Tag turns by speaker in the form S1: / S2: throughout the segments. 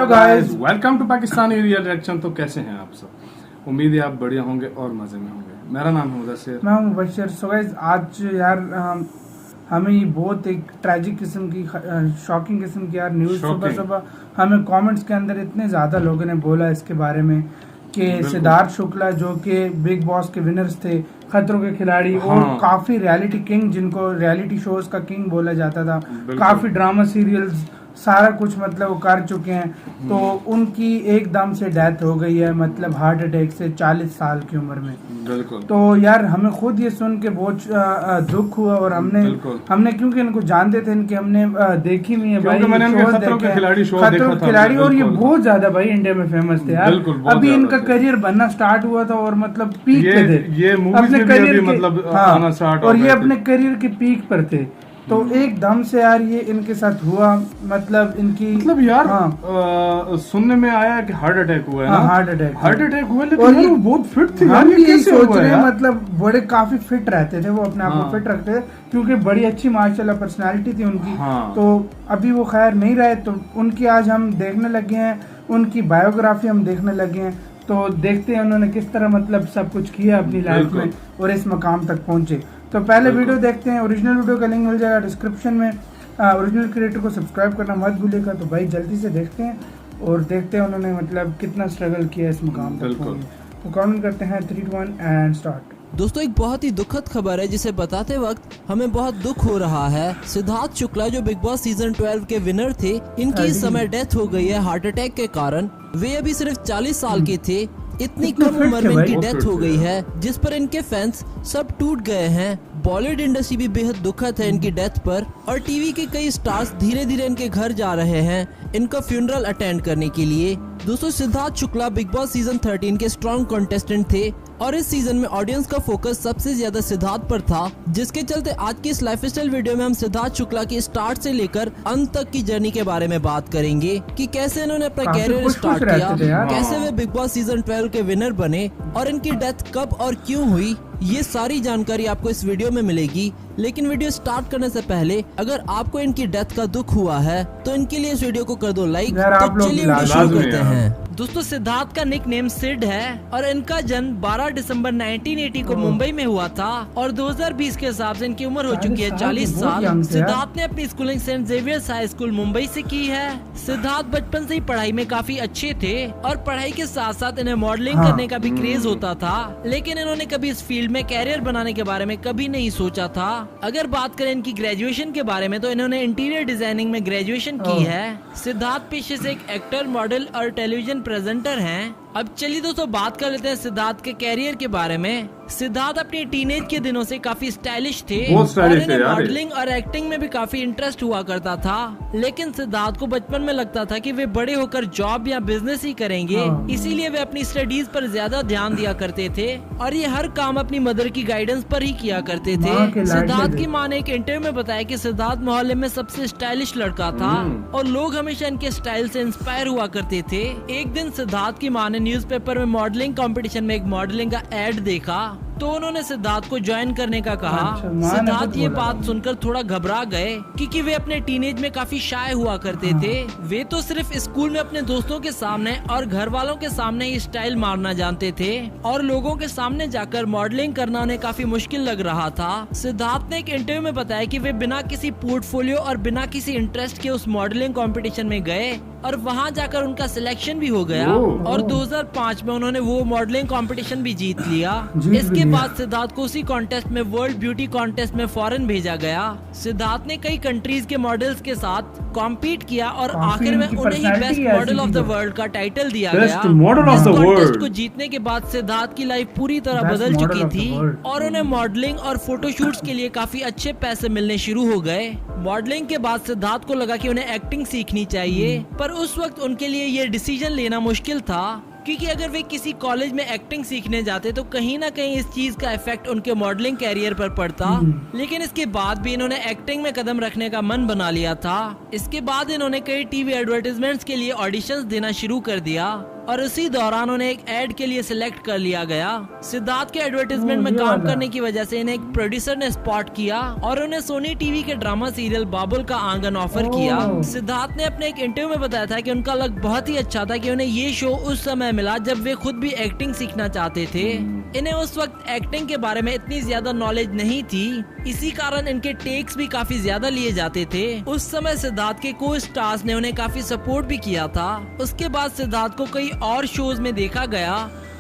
S1: Guys, welcome to Pakistani real reaction. तो कैसे हैं आप सब? उम्मीद है आप बढ़िया होंगे और मजे में होंगे। मेरा नाम है मुदस्सिर,
S2: मैं हूं मुबश्शिर। सो गाइस, आज यार हमें बहुत एक ट्रैजिक किस्म की शॉकिंग किस्म की यार न्यूज़ सुबह सुबह हमें कमेंट्स के अंदर इतने ज़्यादा लोगों ने बोला इसके बारे में कि सिद्धार्थ शुक्ला जो कि बिग बॉस के विनर्स थे, खतरों के खिलाड़ी और काफ़ी रियलिटी किंग, जिनको रियलिटी शोज का किंग बोला जाता था, काफ़ी ड्रामा सीरियल्स सारा कुछ मतलब वो कर चुके हैं, तो उनकी एकदम से डेथ हो गई है, मतलब हार्ट अटैक से 40 साल की उम्र में।
S1: बिल्कुल।
S2: तो यार हमें खुद ये सुन के बहुत दुख हुआ और हमने क्योंकि इनको जानते थे, इनके हमने देखी हुई है भाई,
S1: खतरों के
S2: खिलाड़ी और ये बहुत ज्यादा भाई इंडिया में फेमस थे यार। अभी इनका करियर बनना स्टार्ट हुआ था और मतलब पीक पे थे,
S1: ये अपने करियर मतलब
S2: और ये अपने करियर के पीक पर थे। तो एकदम से यार ये इनके साथ हुआ, मतलब इनकी
S1: यार सुनने में आया कि हार्ट अटैक हुआ है ना। हार्ट अटैक हुआ, लेकिन वो बहुत फिट थे यार।
S2: ये कैसे सोच रहे हैं, मतलब बड़े काफी फिट रहते थे, वो अपने आप को फिट रखते थे क्योंकि बड़ी अच्छी माशाल्लाह पर्सनालिटी थी उनकी। तो अभी वो खैर नहीं रहे, तो उनकी आज हम देखने लगे हैं, उनकी बायोग्राफी हम देखने लगे हैं। तो देखते हैं उन्होंने किस तरह मतलब सब कुछ किया अपनी लाइफ में और इस मकाम तक पहुंचे। तो पहले वीडियो देखते हैं। ओरिजिनल वीडियो का लिंक मिल जाएगा डिस्क्रिप्शन में। ओरिजिनल क्रिएटर को सब्सक्राइब करना मत भूलिएगा। तो भाई जल्दी से देखते हैं और देखते हैं उन्होंने मतलब कितना स्ट्रगल किया इस मुकाम तक पहुंचने। तो कमेंट करते हैं 3, 2, 1 एंड स्टार्ट।
S3: दोस्तों, एक बहुत ही दुखद खबर है जिसे बताते वक्त हमें बहुत दुख हो रहा है। सिद्धार्थ शुक्ला जो बिग बॉस सीजन 12 के विनर थे, इनकी इस समय डेथ हो गई है हार्ट अटैक के कारण। वे अभी सिर्फ 40 साल के थे। इतनी कम उम्र में इनकी डेथ हो गई है जिस पर इनके फैंस सब टूट गए हैं। बॉलीवुड इंडस्ट्री भी बेहद दुखद है इनकी डेथ पर और टीवी के कई स्टार्स धीरे धीरे इनके घर जा रहे हैं इनका फ्यूनरल अटेंड करने के लिए। दोस्तों, Siddharth Shukla big boss season 13 के स्ट्रॉन्ग कंटेस्टेंट थे और इस सीजन में ऑडियंस का फोकस सबसे ज्यादा सिद्धार्थ पर था, जिसके चलते आज की इस लाइफस्टाइल वीडियो में हम सिद्धार्थ शुक्ला की स्टार्ट से लेकर अंत तक की जर्नी के बारे में बात करेंगे कि कैसे इन्होंने अपना कैरियर स्टार्ट किया, कैसे वे बिग बॉस सीजन 12 के विनर बने और इनकी डेथ कब और क्यों हुई। ये सारी जानकारी आपको इस वीडियो में मिलेगी। लेकिन वीडियो स्टार्ट करने से पहले अगर आपको इनकी डेथ का दुख हुआ है तो इनके लिए इस वीडियो को कर दो लाइक। तो चलिए वीडियो शुरू करते हैं। दोस्तों, सिद्धार्थ का निक नेम सिड है और इनका जन्म 12 दिसंबर 1980 को मुंबई में हुआ था और 2020 के हिसाब से इनकी उम्र हो चुकी है 40 साल। सिद्धार्थ ने अपनी schooling Saint Xavier's High School Mumbai से की है। सिद्धार्थ बचपन से ही पढ़ाई में काफी अच्छे थे और पढ़ाई के साथ साथ इन्हें मॉडलिंग करने का भी क्रेज होता था, लेकिन इन्होंने कभी इस फील्ड में कैरियर बनाने के बारे में कभी नहीं सोचा था। अगर बात करें इनकी ग्रेजुएशन के बारे में तो इन्होंने इंटीरियर डिजाइनिंग में ग्रेजुएशन की है। सिद्धार्थ पेशे से एक एक्टर, मॉडल और टेलीविजन प्रेजेंटर हैं। अब चलिए दोस्तों बात कर लेते हैं सिद्धार्थ के कैरियर के बारे में। सिद्धार्थ अपने टीनेज के दिनों से काफी स्टाइलिश थे और इन्हें मॉडलिंग और एक्टिंग में भी काफी इंटरेस्ट हुआ करता था, लेकिन सिद्धार्थ को बचपन में लगता था कि वे बड़े होकर जॉब या बिजनेस ही करेंगे, इसीलिए वे अपनी स्टडीज पर ज्यादा ध्यान दिया करते थे और ये हर काम अपनी मदर की गाइडेंस पर ही किया करते थे। सिद्धार्थ की माँ ने एक इंटरव्यू में बताया कि सिद्धार्थ मोहल्ले में सबसे स्टाइलिश लड़का था और लोग हमेशा इनके स्टाइल से इंस्पायर हुआ करते थे। एक दिन सिद्धार्थ की माँ ने न्यूज़पेपर में मॉडलिंग कंपटीशन में एक मॉडलिंग का एड देखा तो उन्होंने सिद्धार्थ को ज्वाइन करने का कहा। सिद्धार्थ ये बात सुनकर थोड़ा घबरा गए क्योंकि वे अपने टीनेज में काफी शाय हुआ करते थे। वे तो सिर्फ स्कूल में अपने दोस्तों के सामने और घर वालों के सामने ही स्टाइल मारना जानते थे और लोगों के सामने जाकर मॉडलिंग करना उन्हें काफी मुश्किल लग रहा था। सिद्धार्थ ने एक इंटरव्यू में बताया कि वे बिना किसी पोर्टफोलियो और बिना किसी इंटरेस्ट के उस मॉडलिंग कंपटीशन में गए और वहां जाकर उनका सिलेक्शन भी हो गया और 2005 में उन्होंने वो मॉडलिंग कंपटीशन भी जीत लिया। इसके बाद सिद्धार्थ को उसी कॉन्टेस्ट में वर्ल्ड ब्यूटी कॉन्टेस्ट में फॉरेन भेजा गया। सिद्धार्थ ने कई कंट्रीज के मॉडल्स के साथ कॉम्पीट किया और आखिर में उन्हें ही best model of the world का टाइटल दिया गया। इस कॉन्टेस्ट को जीतने के बाद सिद्धार्थ की लाइफ पूरी तरह बदल चुकी थी और उन्हें मॉडलिंग और फोटोशूट्स के लिए काफी अच्छे पैसे मिलने शुरू हो गए। मॉडलिंग के बाद सिद्धार्थ को लगा कि उन्हें एक्टिंग सीखनी चाहिए, पर उस वक्त उनके लिए ये डिसीजन लेना मुश्किल था क्योंकि अगर वे किसी कॉलेज में एक्टिंग सीखने जाते तो कहीं ना कहीं इस चीज का इफेक्ट उनके मॉडलिंग कैरियर पर पड़ता। लेकिन इसके बाद भी इन्होंने एक्टिंग में कदम रखने का मन बना लिया था। इसके बाद इन्होंने कई टीवी एडवर्टाइजमेंट्स के लिए ऑडिशंस देना शुरू कर दिया और उसी दौरान उन्हें एक एड के लिए सिलेक्ट कर लिया गया। सिद्धार्थ के एडवर्टाइजमेंट में काम करने की वजह से इन्हें एक प्रोड्यूसर ने स्पॉट किया और उन्हें सोनी टीवी के ड्रामा सीरियल बाबुल का आंगन ऑफर किया। सिद्धार्थ ने अपने एक इंटरव्यू में बताया था कि उनका लक बहुत ही अच्छा था कि उन्हें ये शो उस समय मिला जब वे खुद भी एक्टिंग सीखना चाहते थे। इन्हें उस वक्त एक्टिंग के बारे में इतनी ज्यादा नॉलेज नहीं थी, इसी कारण इनके टेक्स भी काफी ज्यादा लिए जाते थे। उस समय सिद्धार्थ के को स्टार्स ने उन्हें काफी सपोर्ट भी किया था। उसके बाद सिद्धार्थ को कई और शोज में देखा गया,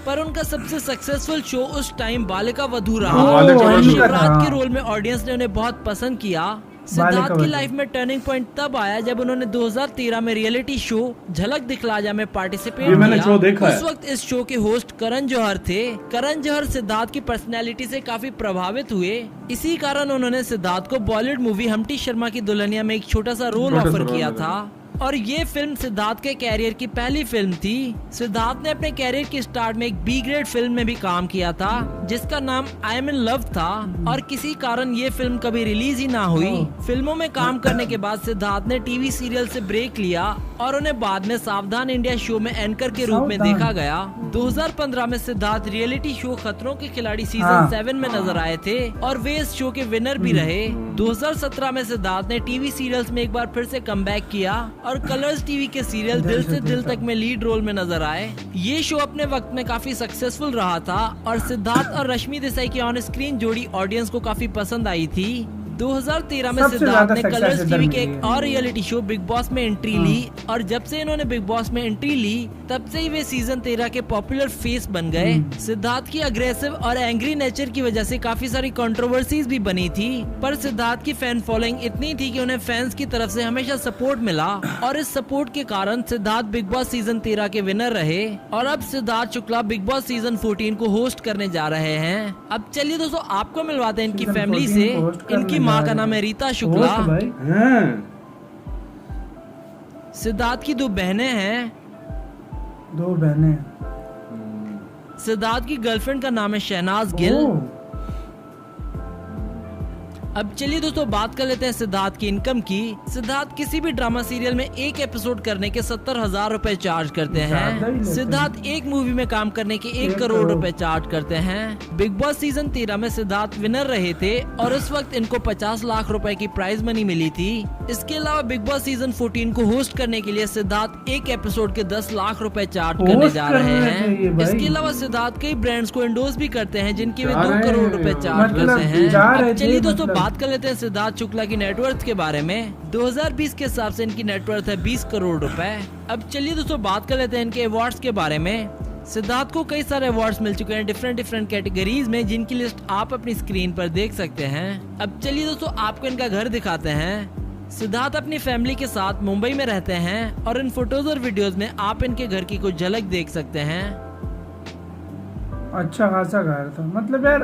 S3: पर उनका सबसे सक्सेसफुल शो उस टाइम बालिका वधू रहा। शिवराज के रोल में ऑडियंस ने उन्हें बहुत पसंद किया। सिद्धार्थ की लाइफ में टर्निंग पॉइंट तब आया जब उन्होंने 2013 में रियलिटी शो झलक दिखला जा में पार्टिसिपेट किया। उस वक्त इस शो के होस्ट करण जौहर थे। करण जौहर सिद्धार्थ की पर्सनैलिटी से काफी प्रभावित हुए, इसी कारण उन्होंने सिद्धार्थ को बॉलीवुड मूवी हमटी शर्मा की दुल्हनिया में एक छोटा सा रोल ऑफर किया था और ये फिल्म सिद्धार्थ के कैरियर की पहली फिल्म थी। सिद्धार्थ ने अपने कैरियर की स्टार्ट में एक बी ग्रेड फिल्म में भी काम किया था जिसका नाम आई एम इन लव था और किसी कारण ये फिल्म कभी रिलीज ही ना हुई। फिल्मों में काम करने के बाद सिद्धार्थ ने टीवी सीरियल से ब्रेक लिया और उन्हें बाद में सावधान इंडिया शो में एंकर के रूप में देखा गया। 2015 में सिद्धार्थ रियलिटी शो खतरों के खिलाड़ी सीजन 7 में नजर आए थे और वे इस शो के विनर भी रहे। 2017 में सिद्धार्थ ने टीवी सीरियल्स में एक बार फिर से कमबैक किया और कलर्स टीवी के सीरियल दिल से दिल तक में लीड रोल में नजर आए। ये शो अपने वक्त में काफी सक्सेसफुल रहा था और सिद्धार्थ और रश्मि देसाई की ऑन स्क्रीन जोड़ी ऑडियंस को काफी पसंद आई थी। 2013 में सिद्धार्थ ने कलर्स टीवी के एक और रियलिटी शो बिग बॉस में एंट्री ली और जब से इन्होंने बिग बॉस में एंट्री ली तब से ही वे सीजन 13 के पॉपुलर फेस बन गए। सिद्धार्थ की अग्रेसिव और एंग्री नेचर की वजह से काफी सारी कंट्रोवर्सीज भी बनी थी, पर सिद्धार्थ की फैन फॉलोइंग इतनी थी कि उन्हें फैंस की तरफ से हमेशा सपोर्ट मिला और इस सपोर्ट के कारण सिद्धार्थ बिग बॉस सीजन 13 के विनर रहे और अब Siddharth Shukla big boss season 14 को होस्ट करने जा रहे हैं। अब चलिए दोस्तों आपको मिलवाते हैं इनकी फैमिली से। इनकी माँ का नाम है रीता शुक्ला। सिद्धार्थ की 2 बहनें हैं।
S2: 2 बहनें।
S3: सिद्धार्थ की गर्लफ्रेंड का नाम है शहनाज गिल। अब चलिए दोस्तों बात कर लेते हैं सिद्धार्थ की इनकम की। सिद्धार्थ किसी भी ड्रामा सीरियल में एक एपिसोड करने के 70,000 रुपए चार्ज करते हैं। सिद्धार्थ एक मूवी में काम करने के 1 करोड़ रुपए चार्ज करते हैं। बिग बॉस सीजन 13 में सिद्धार्थ विनर रहे थे और उस वक्त इनको 50 लाख रुपए की प्राइज मनी मिली थी। इसके अलावा बिग बॉस सीजन 14 को होस्ट करने के लिए सिद्धार्थ एक एपिसोड के 10 लाख रुपए चार्ज करने जा रहे हैं। इसके अलावा सिद्धार्थ कई ब्रांड्स को एंडोर्स भी करते हैं जिनके वे 2 करोड़ रुपए चार्ज करते हैं। चलिए दोस्तों बात कर लेते हैं सिद्धार्थ शुक्ला की नेटवर्थ के बारे में। 2020 के हिसाब से इनकी नेटवर्थ है 20 करोड़ रुपए। अब चलिए दोस्तों बात कर लेते हैं इनके अवार्ड्स के बारे में। सिद्धार्थ को कई सारे अवार्ड्स मिल चुके हैं डिफरेंट कैटेगरीज में, जिनकी लिस्ट आप अपनी स्क्रीन पर देख सकते हैं। अब चलिए दोस्तों आपको इनका घर दिखाते हैं। सिद्धार्थ अपनी फैमिली के साथ मुंबई में रहते हैं और इन फोटोज और वीडियोस में आप इनके घर की कुछ झलक देख सकते हैं।
S2: अच्छा खासा घर था, मतलब यार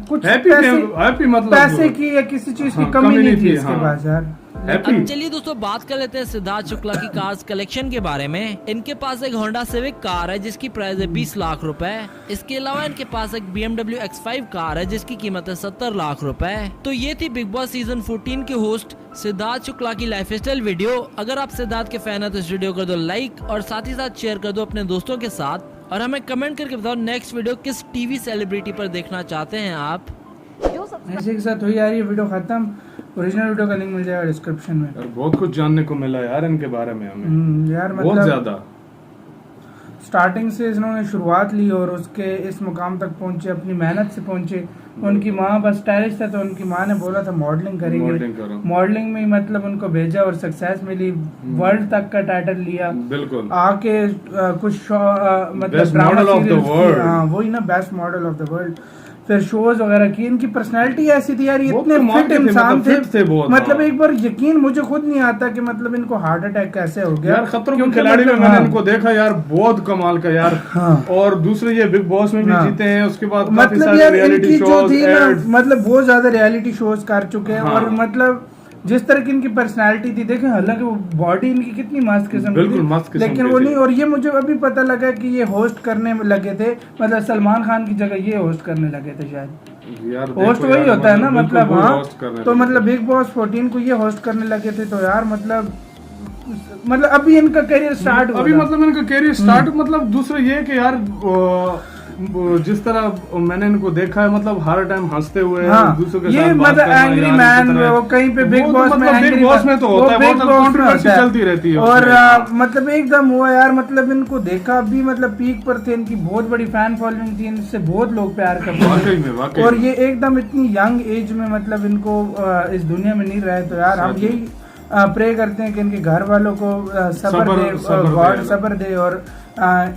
S2: कुछ
S1: हैप्पी मतलब
S2: पैसे की या किसी चीज की कमी नहीं थी इसके पास यार।
S3: अब चलिए दोस्तों बात कर लेते हैं सिद्धार्थ शुक्ला की कार्स कलेक्शन के बारे में। इनके पास एक होंडा सिविक कार है जिसकी प्राइस है 20 लाख रुपए। इसके अलावा इनके पास एक BMW X5 कार है जिसकी कीमत है 70 लाख रुपए। तो ये थी बिग बॉस सीजन 14 के होस्ट सिद्धार्थ शुक्ला की लाइफ स्टाइल वीडियो। अगर आप सिद्धार्थ के फैन है तो इस वीडियो कर दो लाइक और साथ ही साथ शेयर कर दो अपने दोस्तों के साथ और हमें कमेंट करके बताओ नेक्स्ट वीडियो किस टीवी सेलिब्रिटी पर देखना चाहते हैं आप।
S2: ऐसे के साथ हुई यार ये वीडियो खत्म। ओरिजिनल वीडियो का लिंक मिल जाएगा डिस्क्रिप्शन में।
S1: यार बहुत कुछ जानने को मिला यार इनके बारे में हमें
S2: यार मतलब
S1: बहुत ज्यादा।
S2: स्टार्टिंग से इन्होंने शुरुआत ली और उसके इस मुकाम तक पहुंचे, अपनी मेहनत से पहुंचे। उनकी माँ बस स्टाइलिश था तो उनकी माँ ने बोला था मॉडलिंग करेंगे, मॉडलिंग में मतलब उनको भेजा और सक्सेस मिली, वर्ल्ड तक का टाइटल लिया।
S1: बिल्कुल
S2: आके कुछ मतलब वही ना best model of the world, फिर शोज वगैरह की। इनकी पर्सनैलिटी ऐसी थी यार, इतने फिट इंसान थे मतलब एक बार यकीन मुझे खुद नहीं आता कि मतलब इनको हार्ट अटैक कैसे हो गया
S1: यार। खतरों के खिलाड़ी में मैंने इनको देखा यार, बहुत कमाल का यार। और दूसरे ये बिग बॉस में भी जीते हैं, उसके बाद
S2: मतलब यार इनकी जो थी ना मतलब बहुत ज्यादा रियलिटी शोज कर चुके हैं और मतलब जिस तरह की इनकी पर्सनालिटी थी देखें, हालांकि वो बॉडी इनकी कितनी मस्त किस्म की, लेकिन वो नहीं। और ये मुझे अभी पता लगा कि ये होस्ट करने में लगे थे, मतलब सलमान खान की जगह ये होस्ट करने लगे थे शायद। होस्ट वही होता है ना मतलब। हाँ तो मतलब बिग बॉस 14 को ये होस्ट करने लगे थे। तो यार मतलब मतलब अभी इनका करियर स्टार्ट
S1: अभी मतलब इनका करियर स्टार्ट, मतलब दूसरा ये कि यार जिस तरह मैंने इनको देखा है, मतलब हर टाइम हंसते हुए दूसरों के
S2: ये
S1: साथ बात
S2: मतलब
S1: करना,
S2: एंग्री मैन, वो कहीं पे बिग बॉस में,
S1: बिग बॉस में तो होता है, बहुत कंट्रोवर्सी चलती रहती है
S2: और मतलब एकदम हुआ यार, मतलब इनको देखा अभी, मतलब पीक पर थे, इनकी बहुत बड़ी फैन फॉलोइंग थी, इनसे बहुत लोग प्यार करते थे, और ये एकदम इतनी यंग एज में मतलब इनको इस दुनिया में नहीं रहे, तो यार हम यही प्रे करते हैं कि इनके घर वालों को सब्र दे, गॉड सब्र दे, और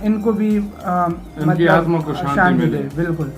S2: इनको भी
S1: इनकी आत्मा को शांति
S2: दे। बिल्कुल।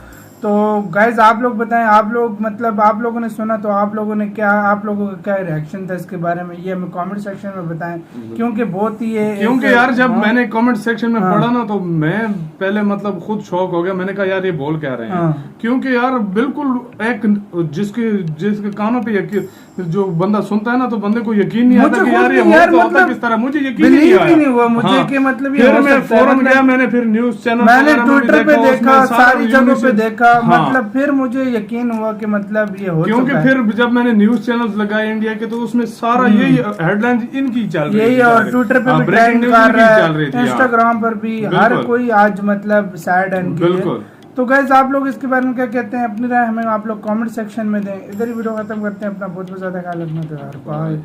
S2: तो गाइज आप लोग बताएं, आप लोग मतलब आप लोगों ने सुना तो आप लोगों ने क्या, आप लोगों का क्या रिएक्शन था इसके बारे में, ये हमें कमेंट सेक्शन में बताएं, क्योंकि बहुत ही
S1: क्योंकि यार जब मैंने कमेंट सेक्शन में पढ़ा ना, तो मैं पहले मतलब खुद शॉक हो गया, मैंने कहा यार ये बोल क्या रहे हैं, क्योंकि यार बिल्कुल एक जिसके कानों पे जो बंदा सुनता है ना, तो बंदे को यकीन नहीं आता कि यार ये होता किस तरह, मुझे यकीन नहीं हुआ
S2: मुझे कि मतलब
S1: फिर मैं फौरन गया, मैंने फिर न्यूज चैनल,
S2: मैंने ट्विटर पे देखा, सारी जगहों पे देखा, मतलब फिर मुझे यकीन हुआ कि मतलब ये हो,
S1: क्योंकि फिर जब मैंने न्यूज चैनल्स लगाए इंडिया के, तो उसमें सारा यही हेडलाइन इनकी चल रही
S2: यही, और ट्विटर पे भी ट्रेंड कर रहा है, इंस्टाग्राम पर भी हर कोई आज मतलब सैड एंड
S1: बिल्कुल।
S2: तो गाइस आप लोग इसके बारे में क्या कहते हैं, अपनी राय हमें आप लोग कमेंट सेक्शन में दें। इधर ही वीडियो खत्म करते हैं, अपना बहुत बहुत ज्यादा ख्याल रखना, तो यार बाय।